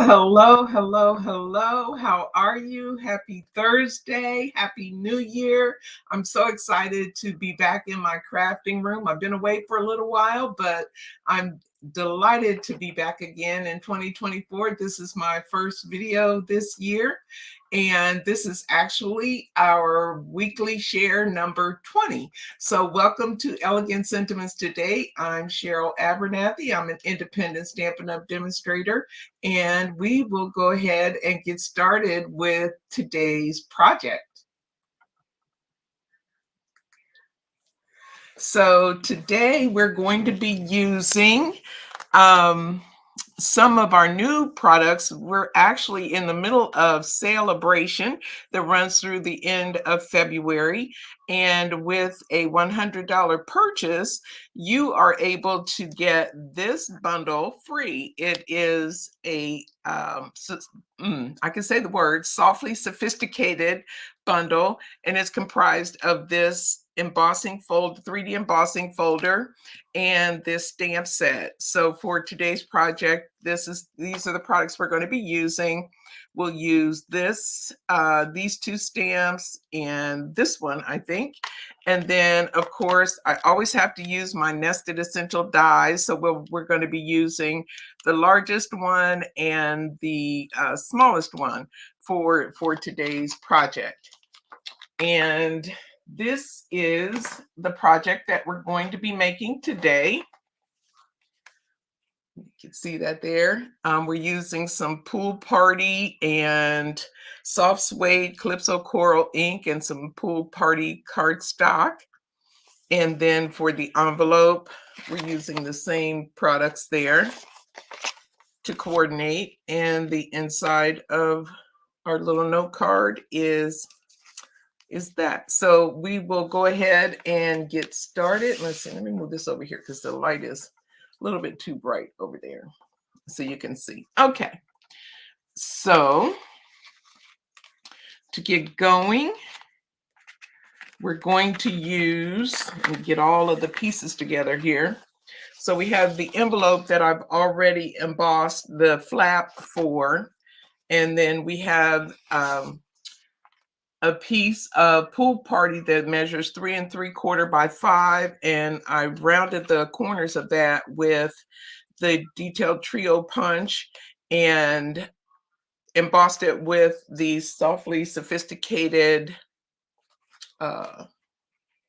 Hello, hello, hello. How are you? Happy Thursday. Happy New Year. I'm so excited to be back in my crafting room. I've been away for a little while, but I'm delighted to be back again in 2024. This is my first video this year, and this is actually our weekly share number 20. So welcome to Elegant Sentiments Today. I'm Cheryl Abernathy. I'm an independent Stampin' Up! Demonstrator, and we will go ahead and get started with today's project. So today we're going to be using some of our new products. We're actually in the middle of Sale-A-Bration that runs through the end of February. And with a $100 purchase, you are able to get this bundle free. It is a, I can say the word, softly sophisticated bundle, and it's comprised of this embossing folder, 3D embossing folder, and this stamp set. So for today's project, these are the products we're going to be using. We'll use this, these two stamps, and this one, I think. And then, of course, I always have to use my nested essential dies. So we're going to be using the largest one and the smallest one for today's project. And this is the project that we're going to be making today. You can see that there. We're using some Pool Party and soft suede Calypso Coral ink and some Pool Party cardstock. And then for the envelope, we're using the same products there to coordinate. And the inside of our little note card is that. So we will go ahead and get started. Let's see, let me move this over here because the light is a little bit too bright over there so you can see. Okay, so to get going, we're going to use and get all of the pieces together here. So we have the envelope that I've already embossed the flap for, and then we have a piece of Pool Party that measures 3 3/4 by 5, and I rounded the corners of that with the detailed trio punch and embossed it with the softly sophisticated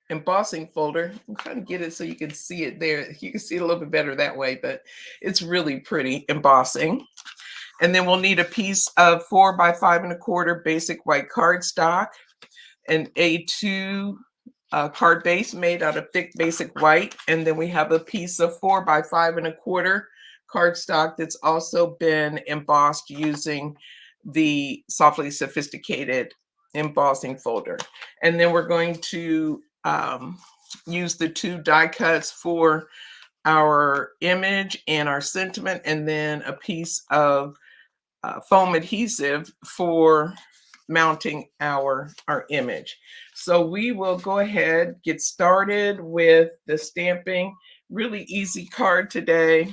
embossing folder. I'm trying to get it so you can see it there. You can see it a little bit better that way, but it's really pretty embossing. And then we'll need a piece of 4 by 5 1/4 basic white cardstock, an A2 card base made out of thick basic white, and then we have a piece of 4 by 5 1/4 cardstock that's also been embossed using the softly sophisticated embossing folder. And then we're going to use the 2 die cuts for our image and our sentiment, and then a piece of foam adhesive for mounting our image. So we will go ahead, get started with the stamping. Really easy card today.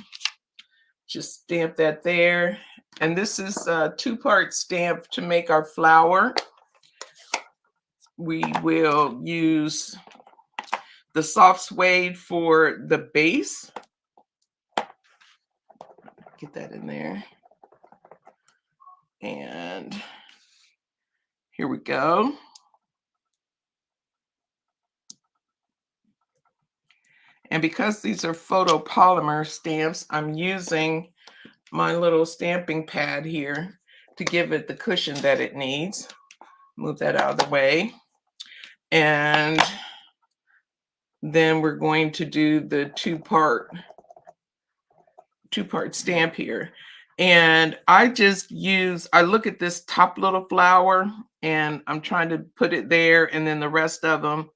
Just stamp that there. And this is a 2-part stamp to make our flower. We will use the soft suede for the base. Get that in there. And here we go. And because these are photopolymer stamps, I'm using my little stamping pad here to give it the cushion that it needs. Move that out of the way. And then we're going to do the two-part stamp here. And I look at this top little flower and I'm trying to put it there, and then the rest of them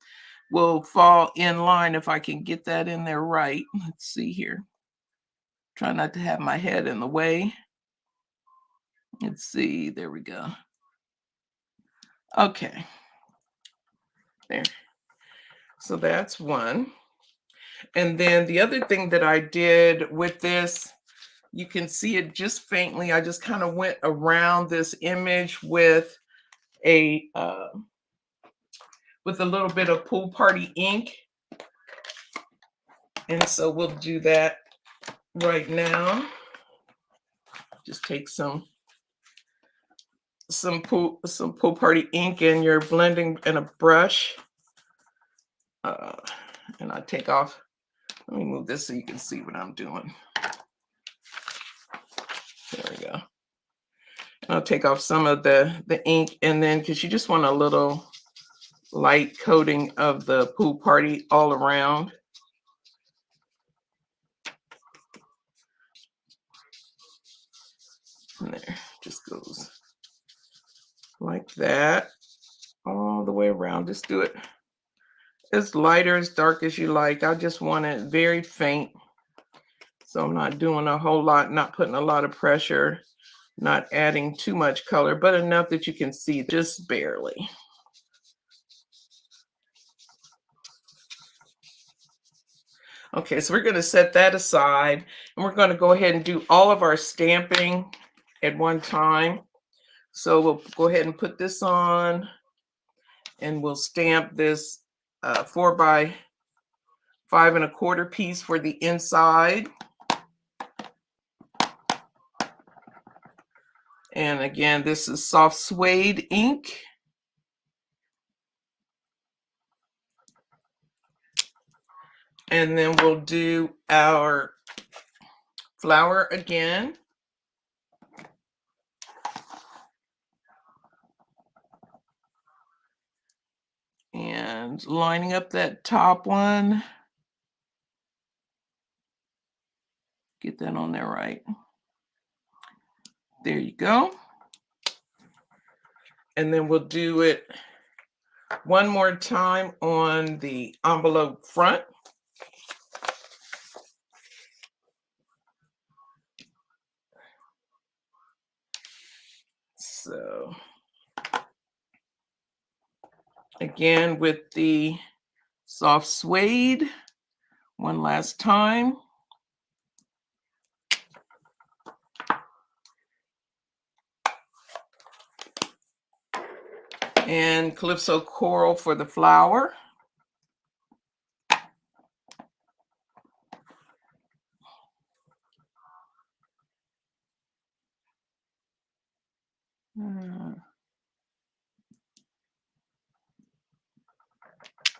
will fall in line if I can get that in there right. Let's see here. Try not to have my head in the way. Let's see, there we go. Okay, there. So that's one. And then the other thing that I did with this You can see it just faintly. I just kind of went around this image a uh, with a little bit of Pool Party ink. And so we'll do that right now. Just take some pool party ink and you're blending in a brush. And I take off. Let me move this so you can see what I'm doing. There we go. And I'll take off some of the ink, and then because you just want a little light coating of the Pool Party all around. And there, just goes like that all the way around. Just do it as light or as dark as you like. I just want it very faint. So I'm not doing a whole lot, not putting a lot of pressure, not adding too much color, but enough that you can see just barely. Okay, so we're going to set that aside, and we're going to go ahead and do all of our stamping at one time. So we'll go ahead and put this on, and we'll stamp this 4 by 5 1/4 piece for the inside. And again, this is soft suede ink. And then we'll do our flower again. And lining up that top one. Get that on there right. There you go. And then we'll do it one more time on the envelope front. So again with the soft suede, one last time. And Calypso Coral for the flower.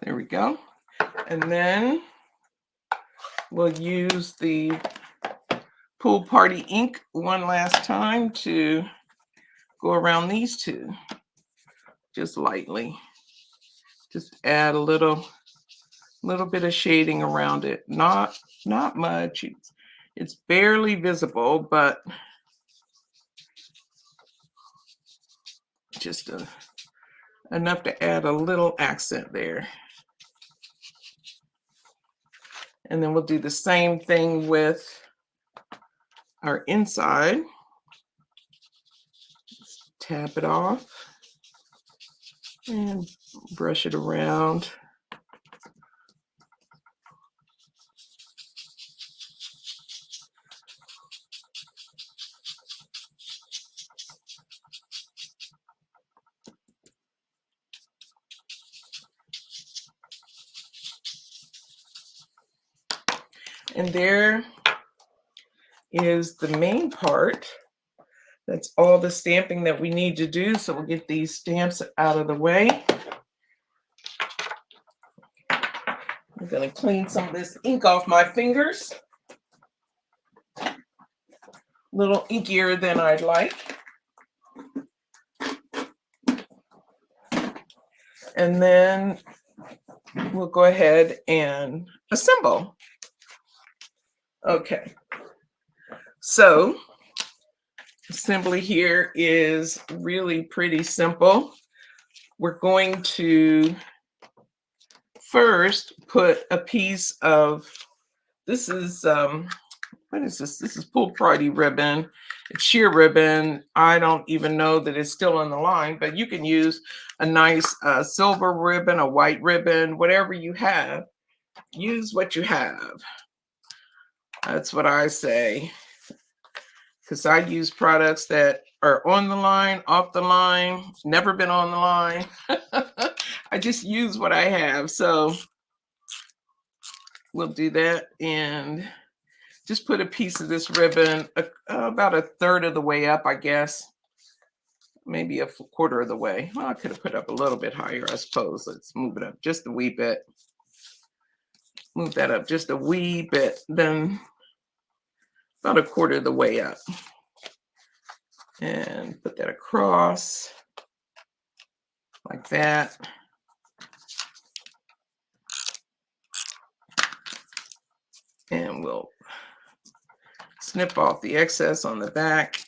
There we go. And then we'll use the Pool Party ink one last time to go around these two, just lightly. Just add a little bit of shading around it. Not much. It's barely visible, but just enough to add a little accent there. And then we'll do the same thing with our inside. Just tap it off and brush it around. And there is the main part. That's all the stamping that we need to do. So we'll get these stamps out of the way. I'm going to clean some of this ink off my fingers. A little inkier than I'd like. And then we'll go ahead and assemble. Okay. So assembly here is really pretty simple. We're going to first put a piece of, this is what is this? This is Pool Party ribbon. It's sheer ribbon. I don't even know that it's still on the line, but you can use a nice silver ribbon, a white ribbon, whatever you have. Use what you have. That's what I say. because I use products that are on the line, off the line, never been on the line. I just use what I have. So we'll do that and just put a piece of this ribbon about a third of the way up, I guess. Maybe a quarter of the way. Well, I could have put up a little bit higher, I suppose. Let's move it up just a wee bit. Move that up just a wee bit, then about a quarter of the way up. And put that across like that. And we'll snip off the excess on the back.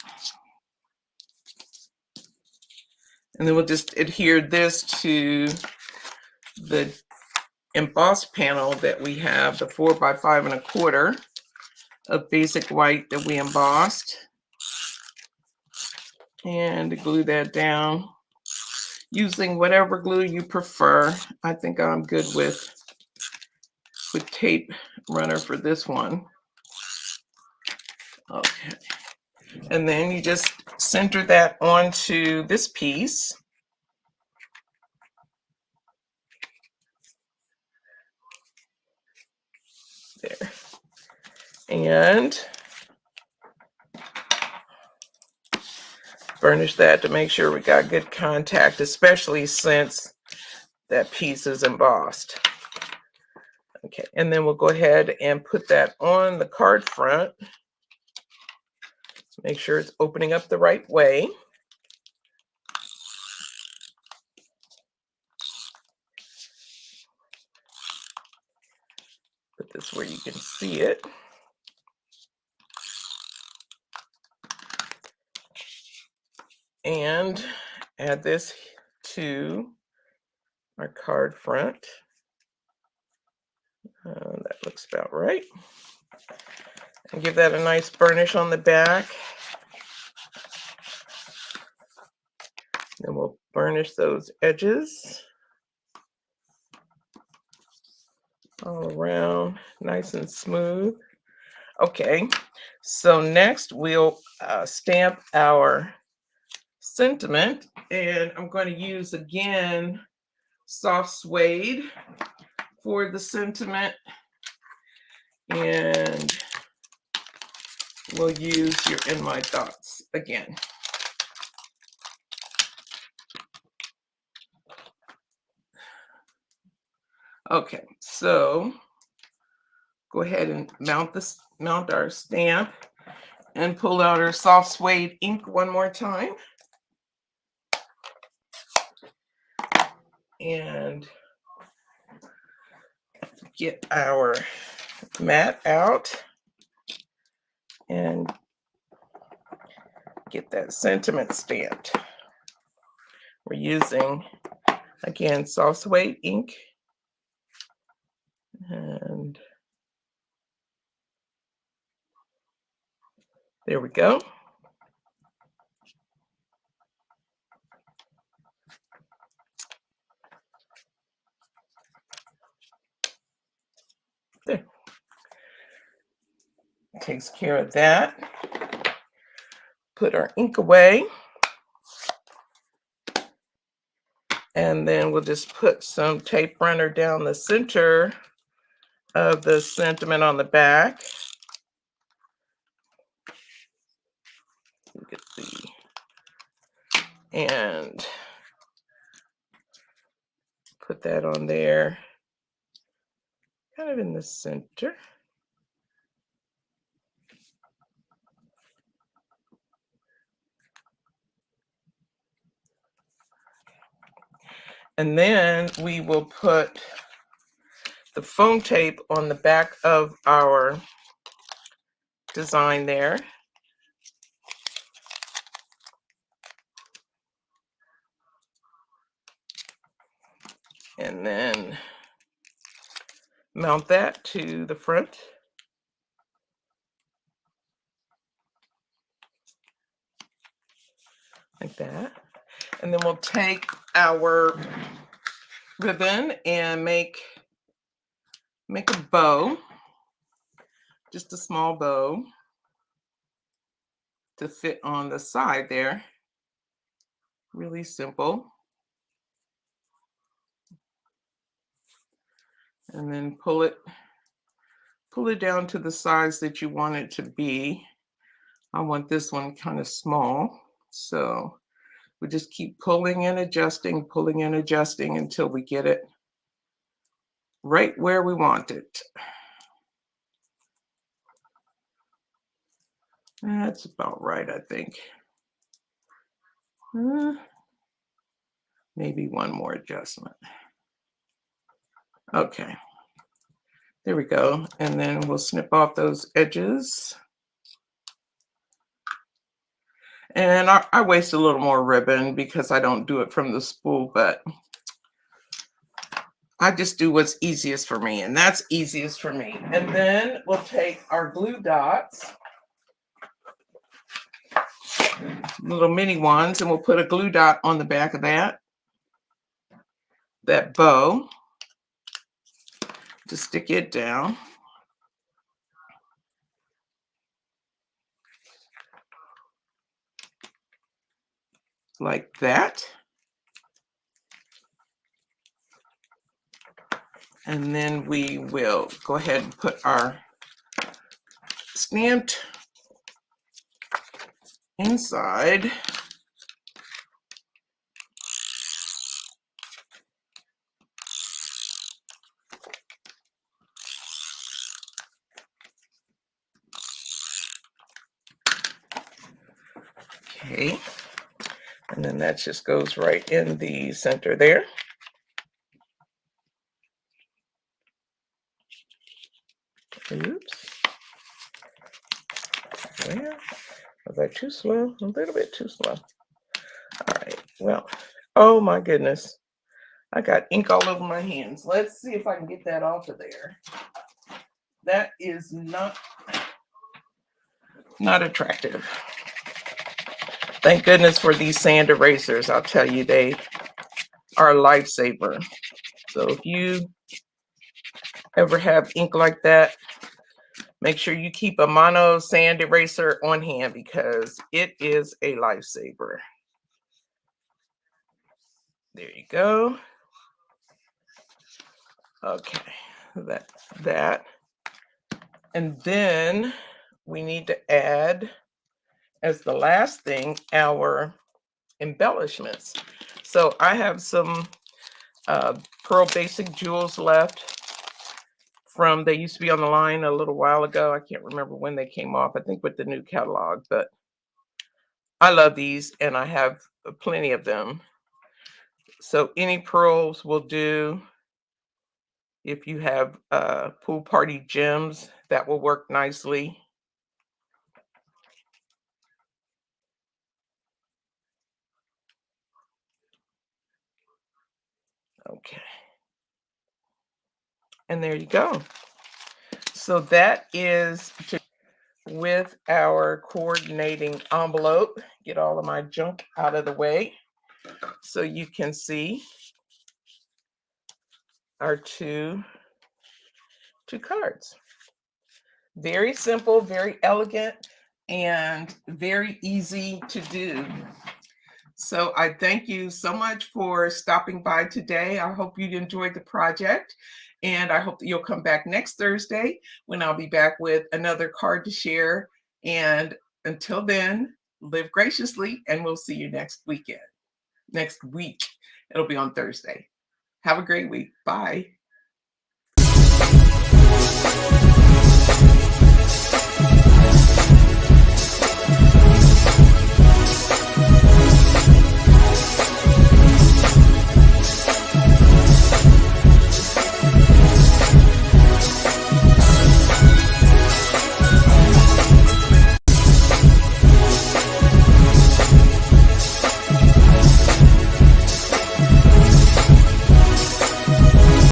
And then we'll just adhere this to the embossed panel that we have, the 4 by 5 1/4 of basic white that we embossed. And to glue that down using whatever glue you prefer. I think I'm good with tape runner for this one. Okay. And then you just center that onto this piece. There. And burnish that to make sure we got good contact, especially since that piece is embossed. Okay, and then we'll go ahead and put that on the card front. Make sure it's opening up the right way. Put this where you can see it. And add this to our card front. That looks about right. And give that a nice burnish on the back. Then we'll burnish those edges all around, nice and smooth. Okay, so next we'll stamp our sentiment, and I'm going to use again soft suede for the sentiment, and we'll use your In My Thoughts again. Okay, so go ahead and mount our stamp and pull out our soft suede ink one more time. And get our mat out and get that sentiment stamped. We're using, again, soft suede ink. And there we go. There. Takes care of that. Put our ink away. And then we'll just put some tape runner down the center of the sentiment on the back. You can see. And put that on there, kind of in the center. And then we will put the foam tape on the back of our design there. And then mount that to the front. Like that. And then we'll take our ribbon and make a bow, just a small bow. to fit on the side there. Really simple. And then pull it down to the size that you want it to be. I want this one kind of small. So we just keep pulling and adjusting until we get it right where we want it. That's about right, I think. Maybe one more adjustment. Okay. There we go. And then we'll snip off those edges. And I waste a little more ribbon because I don't do it from the spool, but I just do what's easiest for me, and that's easiest for me. And then we'll take our glue dots, little mini ones, and we'll put a glue dot on the back of that bow to stick it down. Like that. And then we will go ahead and put our stamped inside. Okay. And then that just goes right in the center there. Oops. Yeah. Was I too slow? A little bit too slow. All right. Well, oh my goodness. I got ink all over my hands. Let's see if I can get that off of there. That is not attractive. Thank goodness for these sand erasers. I'll tell you, they are a lifesaver. So if you ever have ink like that, make sure you keep a mono sand eraser on hand because it is a lifesaver. There you go. Okay, that. And then we need to add, as the last thing, our embellishments. So I have some Pearl Basic Jewels left from, they used to be on the line a little while ago. I can't remember when they came off, I think with the new catalog, but I love these and I have plenty of them. So any pearls will do. If you have pool party gems, that will work nicely. Okay. And there you go. So that is with our coordinating envelope. Get all of my junk out of the way so you can see our two cards. Very simple, very elegant, and very easy to do. So I thank you so much for stopping by today. I hope you enjoyed the project, and I hope that you'll come back next Thursday when I'll be back with another card to share. And until then, live graciously, and we'll see you next week. It'll be on Thursday. Have a great week. Bye.